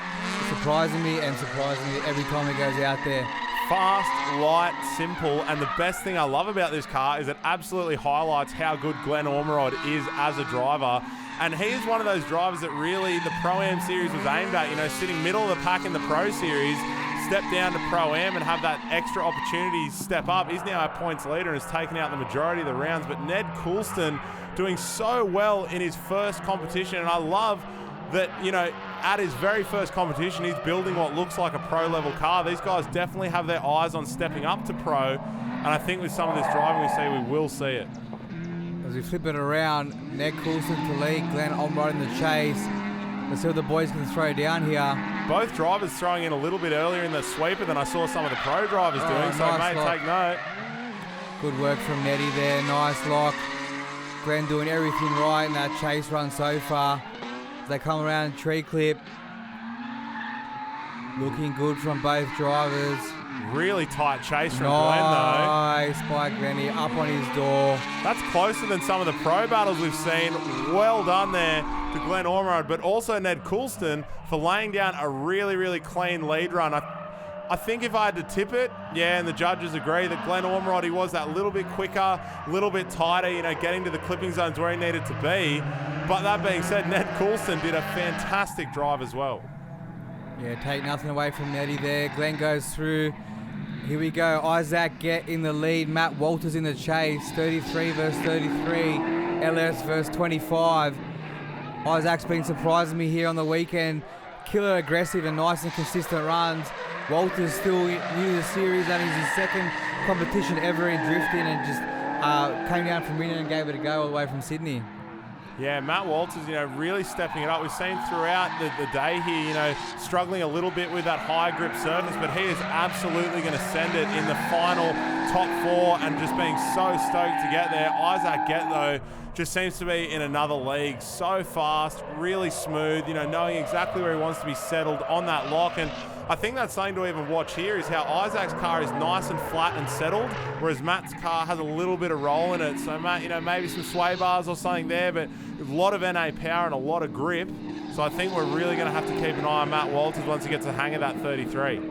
surprising me every time he goes out there. Fast, light, simple, and the best thing I love about this car is it absolutely highlights how good Glenn Ormerod is as a driver. And he is one of those drivers that really the Pro-Am Series was aimed at, you know, sitting middle of the pack in the Pro Series, step down to Pro-Am and have that extra opportunity to step up. He's now our points leader and has taken out the majority of the rounds. But Ned Coulston doing so well in his first competition, and I love that, you know, at his very first competition, he's building what looks like a pro-level car. These guys definitely have their eyes on stepping up to pro, and I think with some of this driving we will see it. As we flip it around, Ned Coulston to lead, Glenn Ormerod in the chase. Let's see what the boys can throw down here. Both drivers throwing in a little bit earlier in the sweeper than I saw some of the pro drivers doing, so nice mate, lock. take note. Good work from Neddy there, nice lock. Glenn doing everything right in that chase run so far. As they come around tree clip. Looking good from both drivers. Really tight chase from Glenn though. Nice by Glenny, up on his door. That's closer than some of the pro battles we've seen. Well done there to Glenn Ormerod, but also Ned Coulston for laying down a really, really clean lead run. I think if I had to tip it, yeah, and the judges agree that Glenn Ormerod, he was that little bit quicker, a little bit tighter, you know, getting to the clipping zones where he needed to be. But that being said, Ned Coulston did a fantastic drive as well. Yeah, take nothing away from Neddy there. Glenn goes through. Here we go. Isaac Get in the lead. Matt Walters in the chase. 33 versus 33. LS versus 25. Isaac's been surprising me here on the weekend. Killer aggressive and nice and consistent runs. Walters still new to the series, and he's his second competition ever in drifting, and just came down from Winton and gave it a go all the way from Sydney. Yeah, Matt Walters, you know, really stepping it up. We've seen throughout the day here, you know, struggling a little bit with that high grip surface, but he is absolutely going to send it in the final top four and just being so stoked to get there. Isaac Get, though, just seems to be in another league. So fast, really smooth, you know, knowing exactly where he wants to be settled on that lock. And I think that's something to even watch here is how Isaac's car is nice and flat and settled, whereas Matt's car has a little bit of roll in it. So Matt, you know, maybe some sway bars or something there, but a lot of NA power and a lot of grip. So I think we're really going to have to keep an eye on Matt Walters once he gets the hang of that 33.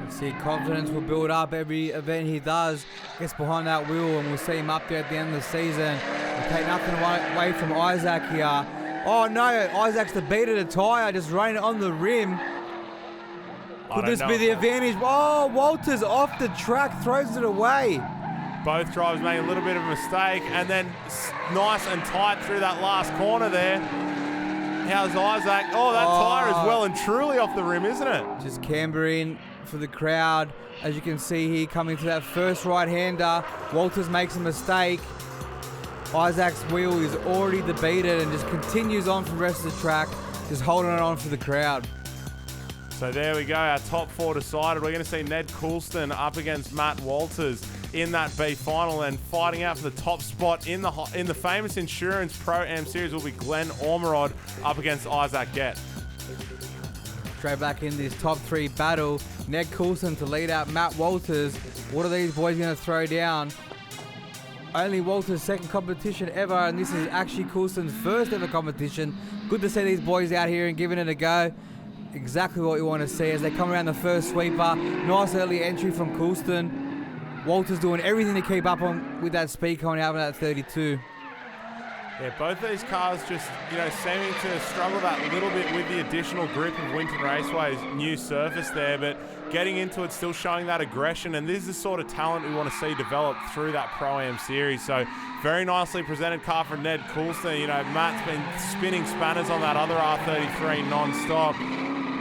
See, confidence will build up every event he does. Gets behind that wheel, and we'll see him up there at the end of the season. We'll take nothing away from Isaac here. Oh no, Isaac's the beat of the tyre, just running on the rim. Could this be the advantage? Oh, Walters off the track, throws it away. Both drivers made a little bit of a mistake, and then nice and tight through that last corner there. How's Isaac? Oh, that tyre is well and truly off the rim, isn't it? Just cambering for the crowd. As you can see here, coming to that first right-hander. Walters makes a mistake. Isaac's wheel is already debated and just continues on for the rest of the track, just holding it on for the crowd. So there we go, our top four decided. We're going to see Ned Coulston up against Matt Walters in that B final, and fighting out for the top spot in the famous Insurance Pro-Am Series will be Glenn Ormerod up against Isaac Get. Straight back in this top three battle, Ned Coulston to lead out Matt Walters. What are these boys going to throw down? Only Walters' second competition ever, and this is actually Coulston's first ever competition. Good to see these boys out here and giving it a go. Exactly what we want to see as they come around the first sweeper. Nice early entry from Coulston. Walters doing everything to keep up on with that speed coming out of that 32. Yeah, both these cars just, you know, seeming to struggle that little bit with the additional grip of Winton Raceway's new surface there, but getting into it, still showing that aggression, and this is the sort of talent we want to see develop through that Pro-Am Series. So very nicely presented car from Ned Coulston. You know, Matt's been spinning spanners on that other R33 non-stop.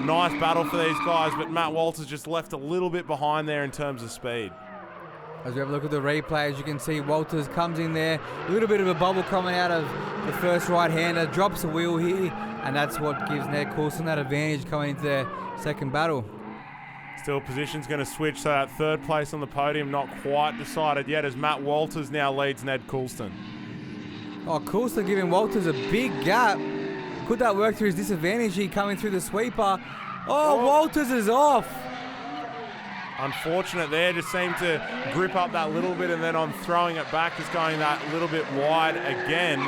Nice battle for these guys, but Matt Walters just left a little bit behind there in terms of speed. As we have a look at the replay, as you can see, Walters comes in there, a little bit of a bubble coming out of the first right-hander, drops a wheel here, and that's what gives Ned Coulston that advantage coming into their second battle. Still, position's going to switch, so that third place on the podium not quite decided yet, as Matt Walters now leads Ned Coulston. Oh, Coulston giving Walters a big gap. Could that work to his disadvantage here coming through the sweeper? Oh, Walters is off. Unfortunate there, just seemed to grip up that little bit, and then on throwing it back, just going that little bit wide again.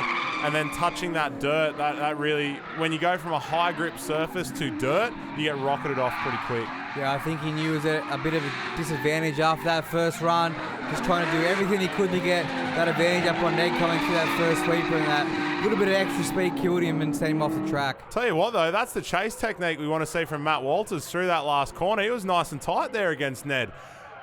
and then touching that dirt, that really, when you go from a high grip surface to dirt, you get rocketed off pretty quick. Yeah, I think he knew it was a bit of a disadvantage after that first run. Just trying to do everything he could to get that advantage up on Ned coming through that first sweeper, and that little bit of extra speed killed him and sent him off the track. Tell you what though, that's the chase technique we want to see from Matt Walters through that last corner. He was nice and tight there against Ned.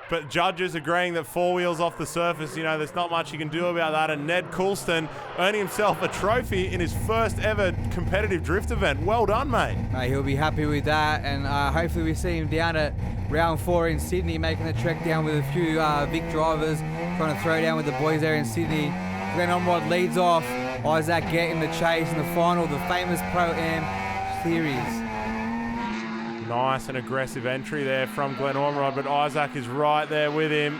But judges agreeing that 4 wheels off the surface, there's not much you can do about that. And Ned Coulston earning himself a trophy in his first ever competitive drift event. Well done, mate. He'll be happy with that, and hopefully we see him down at round 4 in Sydney, making the trek down with a few Vic drivers, trying to throw down with the boys there in Sydney. Glenn Omrod leads off. Isaac getting the chase in the final, the famous Pro-Am Series. Nice and aggressive entry there from Glenn Ormerod, but Isaac is right there with him.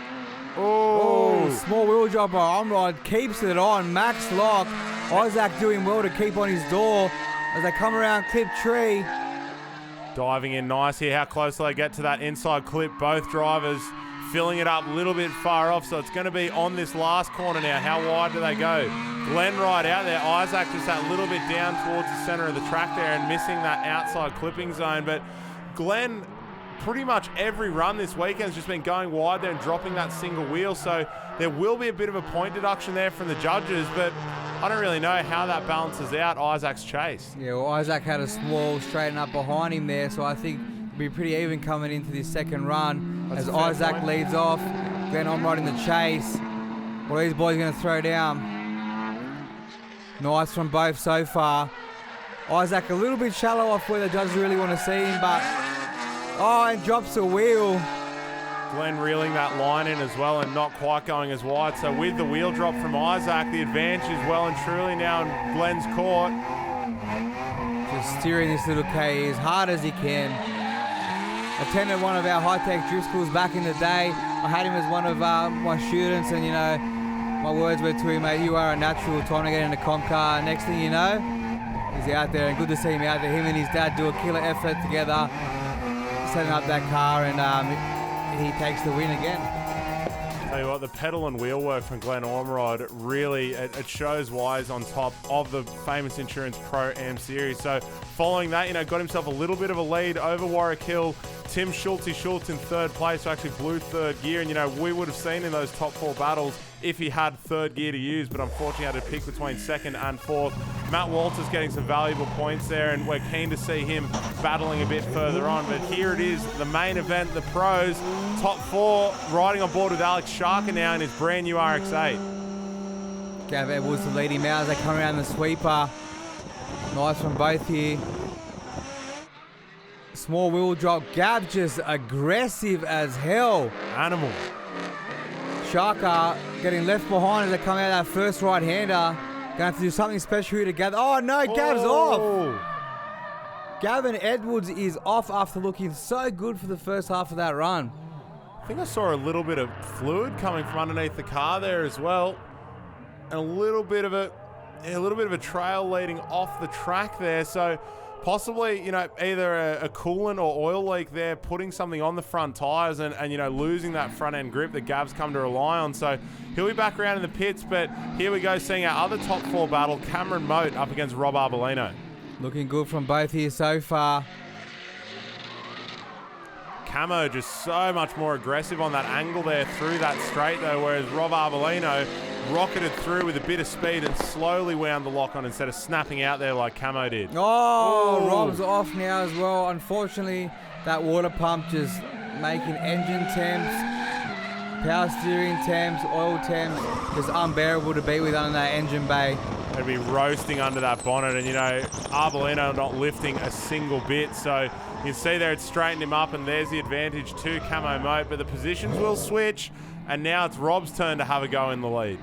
Oh, small wheel drop by Ormerod, keeps it on, max lock. Isaac doing well to keep on his door as they come around clip tree. Diving in nice here. How close do they get to that inside clip? Both drivers filling it up a little bit far off, so it's going to be on this last corner now. How wide do they go? Glenn right out there. Isaac just that little bit down towards the center of the track there and missing that outside clipping zone, but Glenn, pretty much every run this weekend has just been going wide there and dropping that single wheel, so there will be a bit of a point deduction there from the judges, but I don't really know how that balances out Isaac's chase. Yeah, well, Isaac had a small straighten up behind him there, so I think it'll be pretty even coming into this second run. That's as Isaac point. Leads off. Glenn Omrod in the chase. What are these boys going to throw down? Nice from both so far. Isaac a little bit shallow off where the judges really want to see him, but and drops a wheel. Glenn reeling that line in as well and not quite going as wide. So with the wheel drop from Isaac, the advantage is well and truly now in Glenn's court. Just steering this little K as hard as he can. Attended one of our Hi-Tec Drift schools back in the day. I had him as one of my students, and my words were to him, mate, you are a natural, time to get in the comp car. Next thing you know, he's out there, and good to see him out there. Him and his dad do a killer effort together, setting up that car, and he takes the win again. Tell you what, the pedal and wheel work from Glenn Ormerod really, it shows why he's on top of the famous Insurance Pro-Am Series. So following that, got himself a little bit of a lead over Warwick Hill. Tim Schultz in third place, who actually blew third gear. And, we would have seen in those top 4 battles if he had third gear to use, but unfortunately had to pick between second and fourth. Matt Walters getting some valuable points there, and we're keen to see him battling a bit further on. But here it is, the main event, the pros, top 4, riding on board with Alex Sharker now in his brand new RX-8. Gav Edwards to lead him out as they come around the sweeper. Nice from both here. Small wheel drop. Gav just aggressive as hell. Animal. Sharker getting left behind as they come out of that first right-hander. Going to have to do something special here to Gav. Oh no, Gav's off. Gavin Edwards is off after looking so good for the first half of that run. I think I saw a little bit of fluid coming from underneath the car there as well. And a little bit of a trail leading off the track there. So possibly, either a coolant or oil leak there, putting something on the front tyres and losing that front end grip that Gav's come to rely on. So he'll be back around in the pits, but here we go, seeing our other top 4 battle, Cameron Moat up against Rob Arellano. Looking good from both here so far. Camo just so much more aggressive on that angle there through that straight though, whereas Rob Arellano rocketed through with a bit of speed and slowly wound the lock on instead of snapping out there like Camo did. Oh, Rob's off now as well. Unfortunately, that water pump just making engine temps, power steering temps, oil temps, just unbearable to be with under that engine bay. They'd be roasting under that bonnet, and Arellano not lifting a single bit, so you can see there it's straightened him up, and there's the advantage to Camo Moat, but the positions will switch, and now it's Rob's turn to have a go in the lead.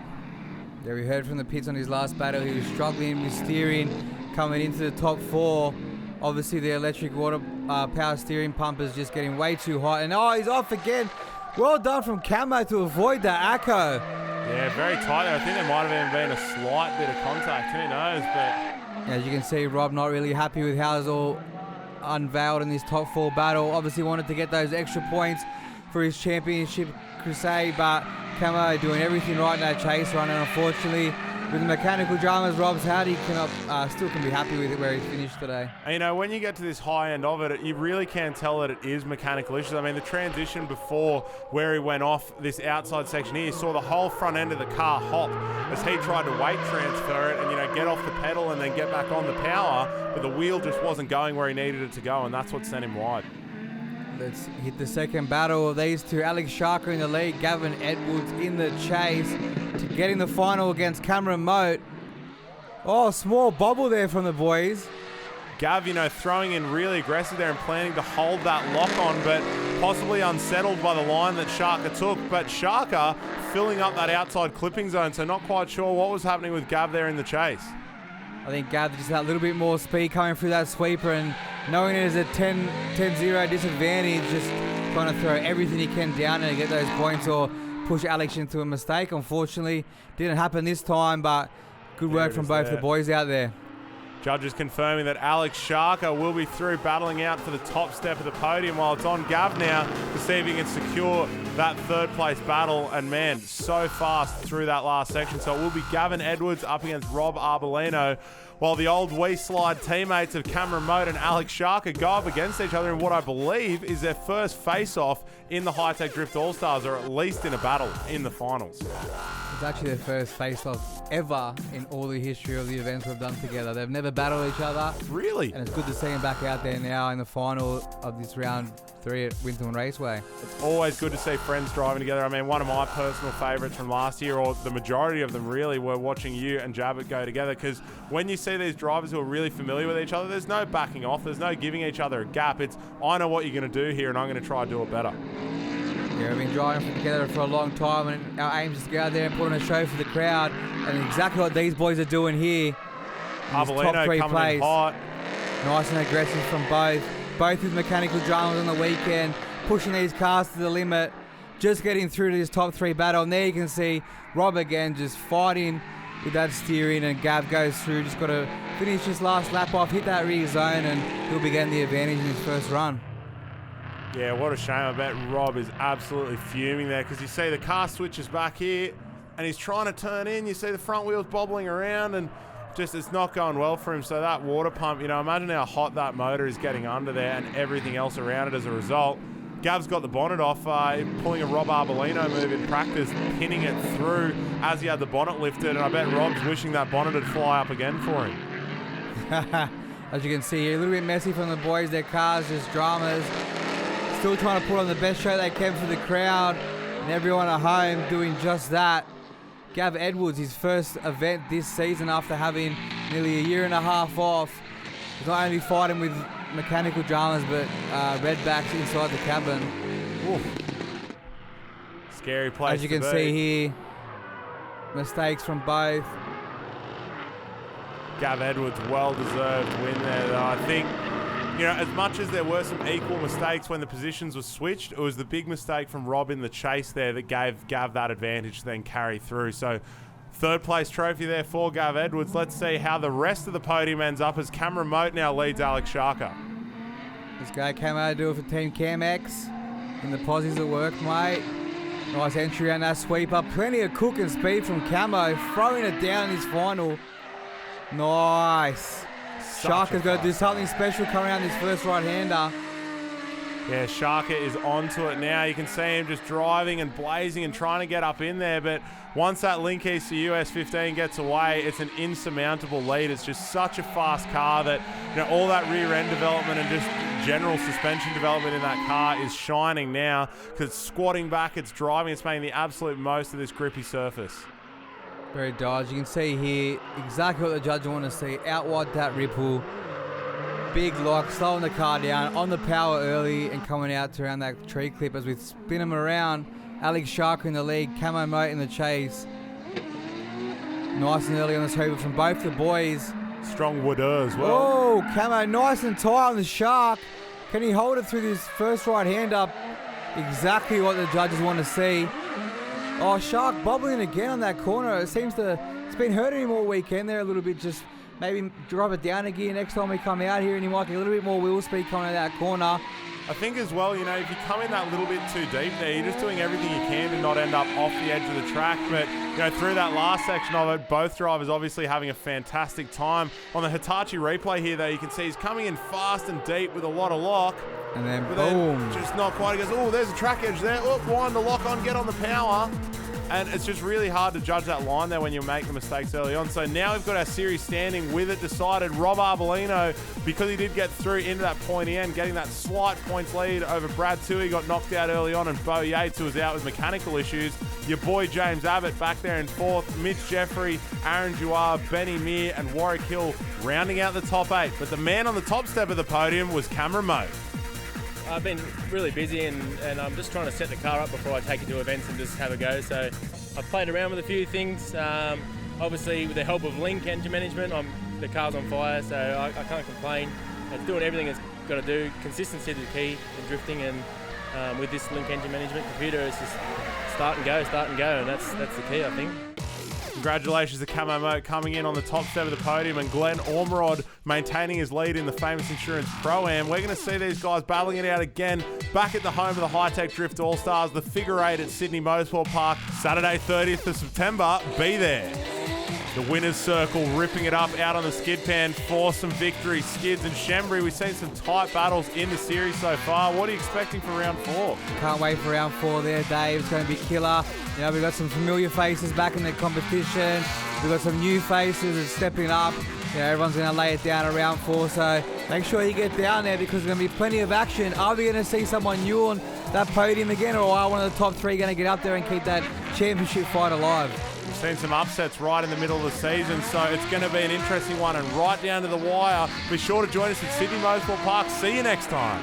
Yeah, we heard from the pits on his last battle, he was struggling with steering, coming into the top 4. Obviously the electric water power steering pump is just getting way too hot, and he's off again. Well done from Camo to avoid that Acco. Yeah, very tight there. I think there might have even been a slight bit of contact. Who knows? But as you can see, Rob not really happy with how it's all unveiled in this top 4 battle. Obviously wanted to get those extra points for his championship crusade, but Camo doing everything right in that chase run, and unfortunately with the mechanical dramas, Rob's had, he still can be happy with it where he's finished today. And, you know, when you get to this high end of it, you really can tell that it is mechanical issues. I mean, the transition before where he went off this outside section here, you saw the whole front end of the car hop as he tried to weight transfer it and, you know, get off the pedal and then get back on the power, but the wheel just wasn't going where he needed it to go, and that's what sent him wide. Let's hit the second battle of these two. Alex Sharker in the lead, Gavin Edwards in the chase to get in the final against Cameron Moat. Oh, small bobble there from the boys. Gav, you know, throwing in really aggressive there and planning to hold that lock on, but possibly unsettled by the line that Sharker took. But Sharker filling up that outside clipping zone, so not quite sure what was happening with Gav there in the chase. I think Gav just had a little bit more speed coming through that sweeper, and knowing it is a 10-0 disadvantage, just trying to throw everything he can down and get those points or push Alex into a mistake. Unfortunately, didn't happen this time, but good work from both the boys out there. Judges confirming that Alex Sharker will be through battling out for the top step of the podium, while it's on Gav now to see if he can secure that third place battle. And man, so fast through that last section. So it will be Gavin Edwards up against Rob Arellano, while the old We Slide teammates of Cameron Moat and Alex Sharker go up against each other in what I believe is their first face-off in the Hi-Tec Drift All-Stars, or at least in a battle in the finals. It's actually their first face-off ever in all the history of the events we've done together. They've never battled each other. Really? And it's good to see them back out there now in the final of this round 3 at Winton Raceway. It's always good to see friends driving together. I mean, one of my personal favourites from last year, or the majority of them really, were watching you and Abbott go together, because when you see these drivers who are really familiar with each other, there's no backing off, there's no giving each other a gap. It's, I know what you're going to do here and I'm going to try to do it better. Yeah, we've been driving together for a long time, and our aim is to go out there and put on a show for the crowd, and exactly what these boys are doing here. Arellano coming in hot. Nice and aggressive from both with mechanical dramas on the weekend, pushing these cars to the limit, just getting through to this top 3 battle. And there you can see Rob again just fighting with that steering, and Gav goes through, just got to finish his last lap off, hit that rear zone, and he'll be getting the advantage in his first run. Yeah, what a shame. I bet Rob is absolutely fuming there, because you see the car switches back here and he's trying to turn in. You see the front wheels bobbling around and just it's not going well for him. So that water pump, you know, imagine how hot that motor is getting under there and everything else around it as a result. Gav's got the bonnet off, pulling a Rob Arellano move in practice, pinning it through as he had the bonnet lifted, and I bet Rob's wishing that bonnet would fly up again for him. As you can see here, a little bit messy from the boys, their cars, just dramas. Still trying to put on the best show they can for the crowd, and everyone at home doing just that. Gav Edwards, his first event this season after having nearly a year and a half off. He's not only fighting with mechanical dramas, but redbacks inside the cabin. Oof. Scary place. As you can see here, mistakes from both. Gav Edwards, well-deserved win there, though. I think, you know, as much as there were some equal mistakes when the positions were switched, it was the big mistake from Rob in the chase there that gave Gav that advantage to then carry through. So, third place trophy there for Gav Edwards. Let's see how the rest of the podium ends up as Cameron Moat now leads Alex Sharker. This guy came out to do it for Team Cam X. And the posies at work, mate. Nice entry on that sweeper. Plenty of cook and speed from Camo. Throwing it down in his final. Nice. Sharker's got to do something special coming out in his first right-hander. Yeah, Sharker is onto it now. You can see him just driving and blazing and trying to get up in there. But once that Link ECU S15 gets away, it's an insurmountable lead. It's just such a fast car that, you know, all that rear end development and just general suspension development in that car is shining now, because it's squatting back, it's driving, it's making the absolute most of this grippy surface. Very dodge. You can see here exactly what the judge want to see. Out wide that ripple. Big lock, slowing the car down, on the power early and coming out to around that tree clip as we spin him around. Alex Sharker in the lead, Camo Moat in the chase. Nice and early on this hoover from both the boys. Strong wooder as well. Oh, Camo nice and tight on the Shark. Can he hold it through this first right hand up? Exactly what the judges want to see. Oh, Shark bobbling again on that corner. It seems to, it's been hurting him all weekend there a little bit. Just maybe drop it down a gear next time we come out here, and he might get a little bit more wheel speed coming out of that corner. I think as well, you know, if you come in that little bit too deep there, you're just doing everything you can to not end up off the edge of the track. But, you know, through that last section of it, both drivers obviously having a fantastic time. On the Hitachi replay here, though, you can see he's coming in fast and deep with a lot of lock. And then But boom. then just not quite. He goes, oh, there's a track edge there. Oh, wind the lock on, get on the power. And it's just really hard to judge that line there when you make the mistakes early on. So now we've got our series standing with it decided. Rob Arellano, because he did get through into that pointy end, getting that slight points lead over Brad Toohey, got knocked out early on, and Bo Yates, who was out with mechanical issues. Your boy James Abbott back there in fourth. Mitch Jeffrey, Aaron Jawara, Benny Meir, and Warwick Hill rounding out the top 8. But the man on the top step of the podium was Cameron Moe. I've been really busy and I'm just trying to set the car up before I take it to events and just have a go. So I've played around with a few things. Obviously, with the help of Link Engine Management, the car's on fire, so I can't complain. It's doing everything it's got to do. Consistency is the key in drifting, and with this Link Engine Management computer, it's just start and go, and that's the key, I think. Congratulations to Camo Moe coming in on the top step of the podium, and Glenn Ormerod maintaining his lead in the Famous Insurance Pro-Am. We're going to see these guys battling it out again back at the home of the Hi-Tec Drift Allstars, the Figure 8 at Sydney Motorsport Park, Saturday 30th of September. Be there. The winner's circle ripping it up out on the skid pan for some victory. Skids and Shembry, we've seen some tight battles in the series so far. What are you expecting for round 4? Can't wait for round 4 there, Dave. It's going to be killer. You know, we've got some familiar faces back in the competition. We've got some new faces that's stepping up. You know, everyone's going to lay it down at round 4, so make sure you get down there because there's going to be plenty of action. Are we going to see someone new on that podium again, or are one of the top 3 going to get up there and keep that championship fight alive? We've seen some upsets right in the middle of the season, so it's going to be an interesting one and right down to the wire. Be sure to join us at Sydney Motorsport Park. See you next time.